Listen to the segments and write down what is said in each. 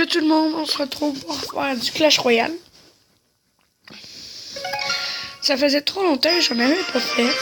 Yo tout le monde, on se retrouve pour faire du Clash Royale. Ça faisait trop longtemps que j'en avais pas fait.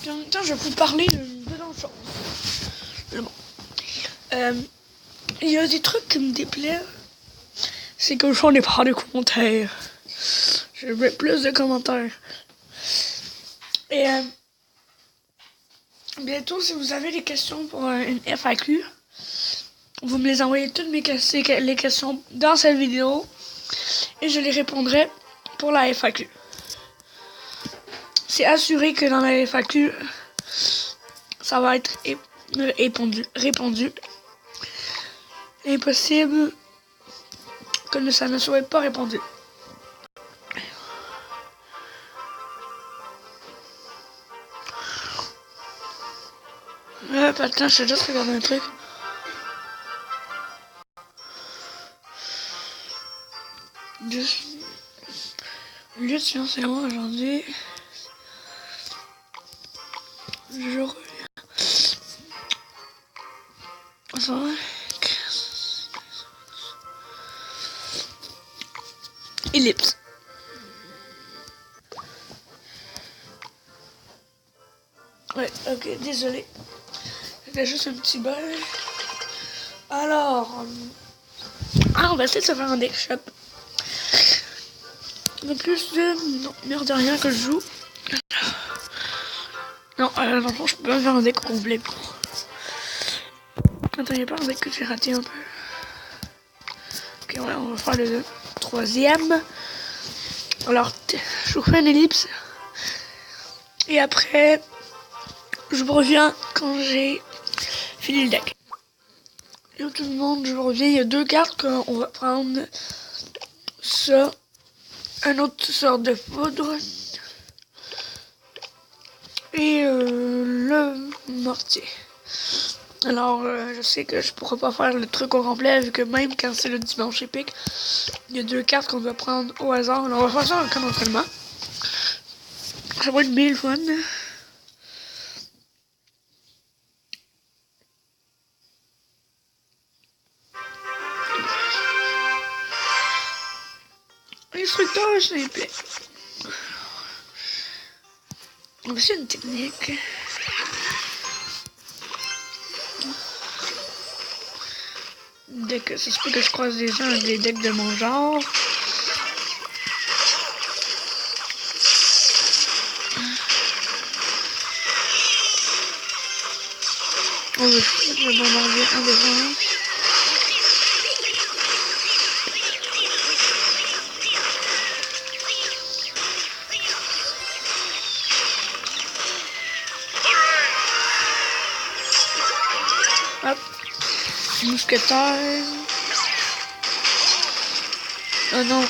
Puis en même temps, je vais vous parler de d'autres choses. Bon. Il y a des trucs qui me déplaisent. C'est que j'en ai pas de commentaires. Je veux plus de commentaires. Et bientôt, si vous avez des questions pour une FAQ, vous me les envoyez toutes les questions dans cette vidéo et je les répondrai pour la FAQ. C'est assuré que dans la FAQ, ça va être répondu. Impossible que ça ne soit pas répondu. Attends, je vais juste regarder un truc. Le lieu de silence et moi aujourd'hui. Je reviens. Ellipse. Ouais, ok, désolé. C'était juste un petit bug. Alors, on va essayer de se faire un deck shop. En plus de... Non, merde de rien que je joue. Non, franchement, je peux pas faire un deck complet. Attends, y'a pas un deck que j'ai raté un peu. Ok, ouais, on va faire le troisième. Alors, je vous fais une ellipse. Et après, je vous reviens quand j'ai fini le deck. Yo tout le monde, je vous reviens. Il y a deux cartes qu'on va prendre. Ça. Un autre sorte de poudre. Et le mortier. Alors, je sais que je pourrais pas faire le truc au complet, vu que même quand c'est le dimanche épique, il y a deux cartes qu'on doit prendre au hasard. Alors, on va faire ça comme entraînement. Ça va être mille fun. Instructeur simple. On va essayer une technique. Dès que ça se peut que je croise des gens avec des decks de mon genre. On va bombarder un devant. Hop. Mousquetaire. Oh non.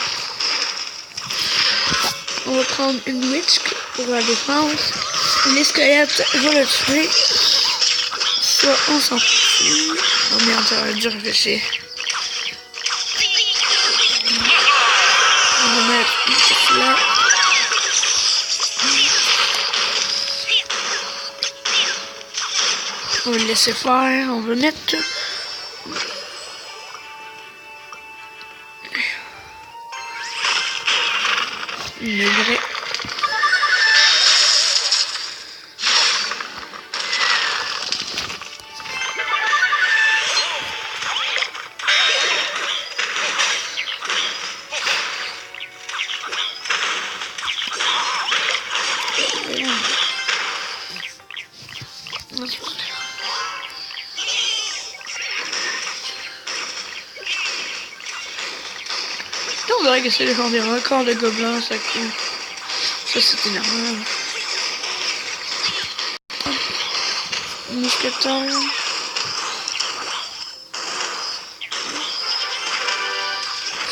On va prendre une witch pour la défense. Les squelettes, je vais le tuer. Ça, on s'en fout. Oh merde, ça va dû réfléchir. On va mettre une petite là. On va le laisser faire. On va mettre... une vraie... On dirait que c'est les gens des records de gobelins, ça coule. Ça c'est énervant. Mousquetaire.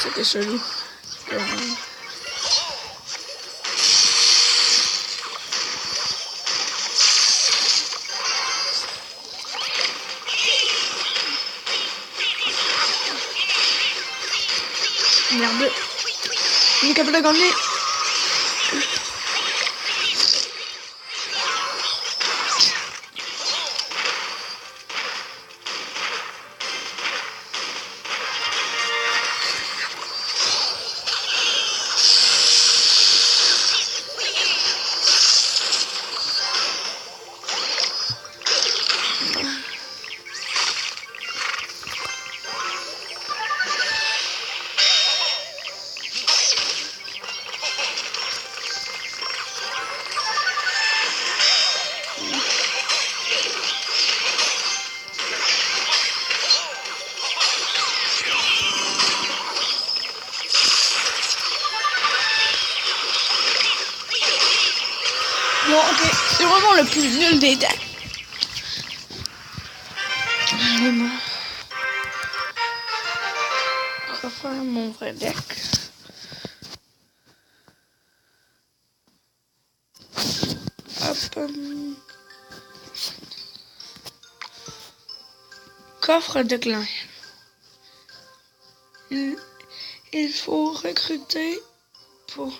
C'était chelou. Merde. On est capable de gagner. C'est vraiment le plus nul des decks. Vraiment. On va faire mon vrai deck. Hop. Coffre de clan. Il faut recruter pour...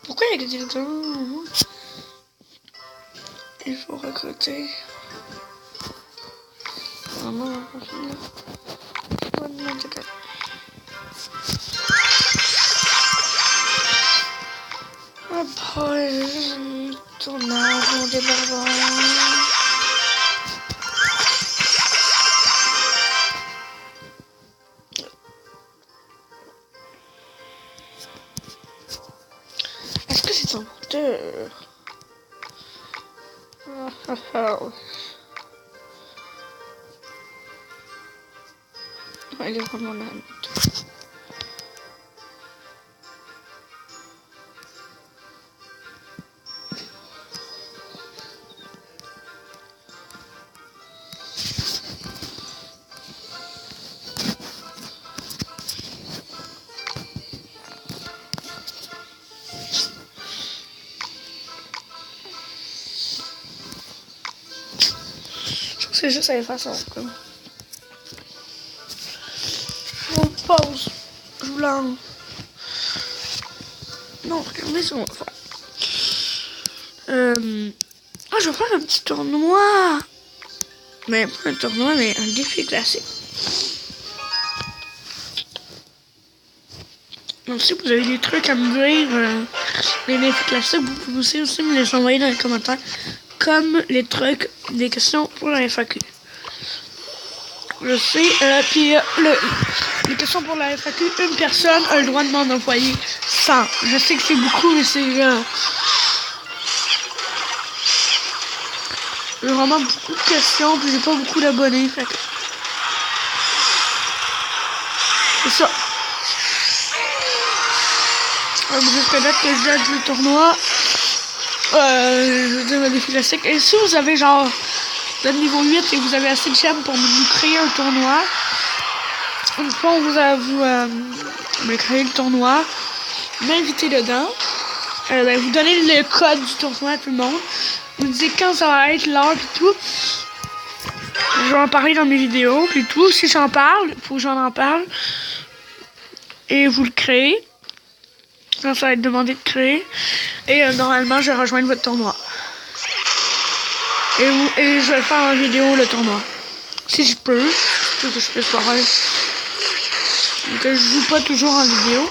Pourquoi il y a que des gens? Il faut recruter... Oh non, après, tournage, des barbares. Est-ce que c'est un menteur? Il est vraiment là. C'est juste à façon comme. On pause. Je vous lance. Non, regardez ce qu'on va faire. Je vais faire un petit tournoi. Mais pas un tournoi, mais un défi classique. Donc si vous avez des trucs à me dire, les défis classiques, vous pouvez aussi me les envoyer dans les commentaires. Comme les trucs, des questions pour la FAQ. Je sais, puis les questions pour la FAQ, une personne a le droit de m'en envoyer 100. Je sais que c'est beaucoup, mais c'est j'ai vraiment beaucoup de questions, puis j'ai pas beaucoup d'abonnés, fait que... C'est ça. Jusqu'à date que je jette le tournoi. Je veux dire le défi classique. Et si vous avez genre le niveau 8 et vous avez assez de gemmes pour nous créer un tournoi, une fois on vous créer le tournoi, m'inviter dedans, vous donnez le code du tournoi à tout le monde, vous dites quand ça va être, l'heure et tout. Je vais en parler dans mes vidéos et tout. Si j'en parle, il faut que j'en parle. Et vous le créez. Quand ça va être demandé de créer. Et normalement, je vais rejoindre votre tournoi. Et je vais faire en vidéo le tournoi. Si je peux. Que je puisse faire. Que je joue pas toujours en vidéo.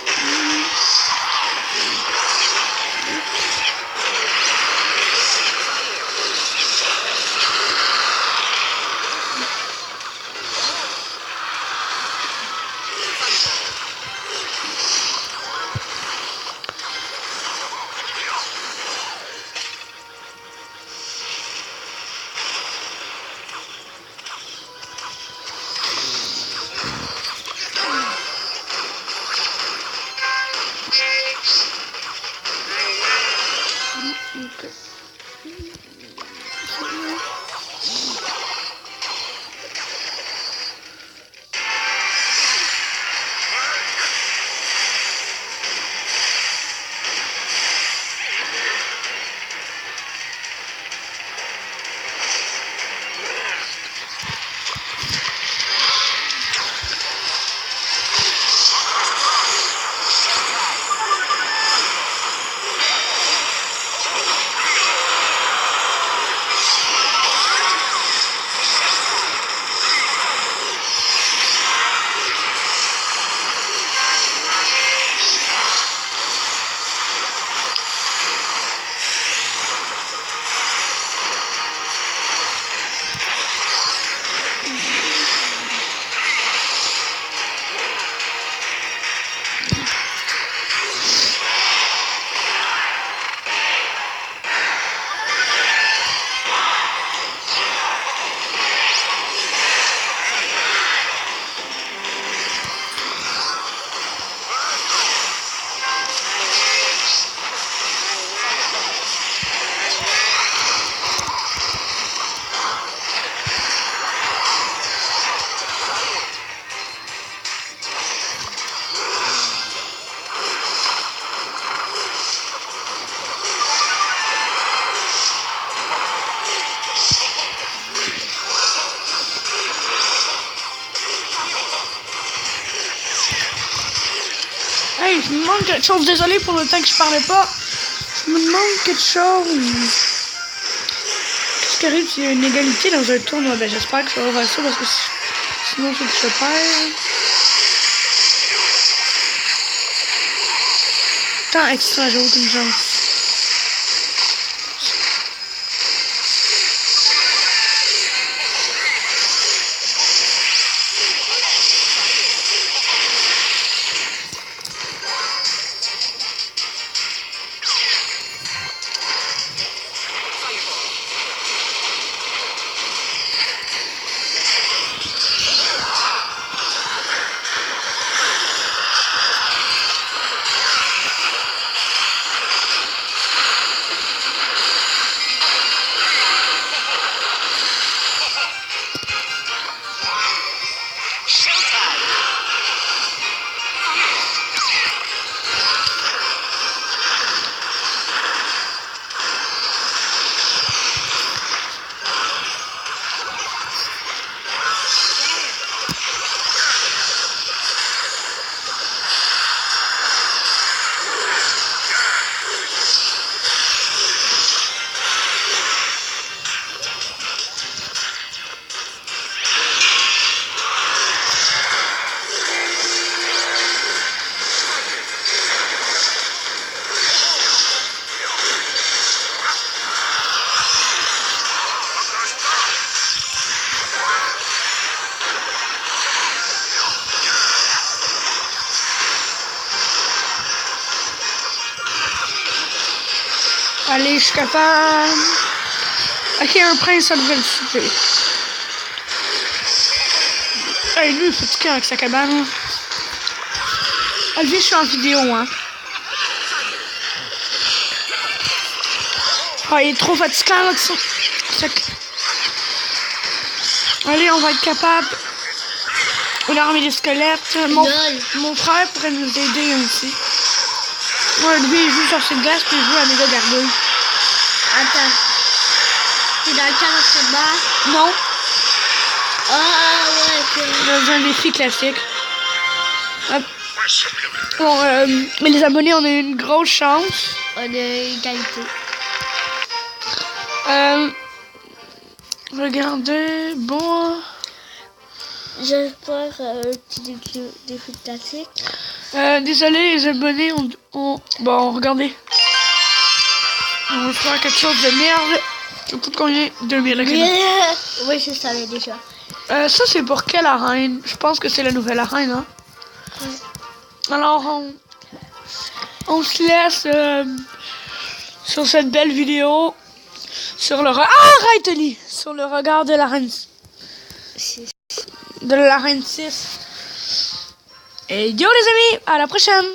je me demande quelque chose. Désolé pour le temps que je parlais pas. Je me demande quelque chose. Qu'est-ce qui arrive s'il y a une égalité dans un tournoi? Ben, j'espère que ça va faire ça parce que sinon, c'est que je perds. Tant extra, j'ai aucune chance. Allez, je suis capable. Ok, un prince, ça devrait le suffire. Hey, lui, il est fatigué avec sa cabane. Olivier, je suis en vidéo, hein. Oh, il est trop fatigant, là, dessus. Allez, on va être capable. On a remis des squelettes. Mon frère pourrait nous aider aussi. Ouais, lui, il joue sur cette glace, puis il joue à Méga Gargouille. Attends. T'es dans le camp de Non. Ah, ouais, ok. Dans un défi classique. Bon, mais les abonnés, on a une grosse chance. On a égalité. Regardez, bon. J'espère un petit défi classique. Désolé, les abonnés, bon, regardez. On va faire quelque chose de merde. Ça coûte combien? 2000, ok. Yeah. Oui, je savais déjà. Ça, c'est pour quelle arène? Je pense que c'est la nouvelle arène, hein? Ouais. Alors, on se laisse sur cette belle vidéo. Sur le... arrête, Oli! Sur le regard de l'arène. De l'arène 6. Et yo, les amis! À la prochaine!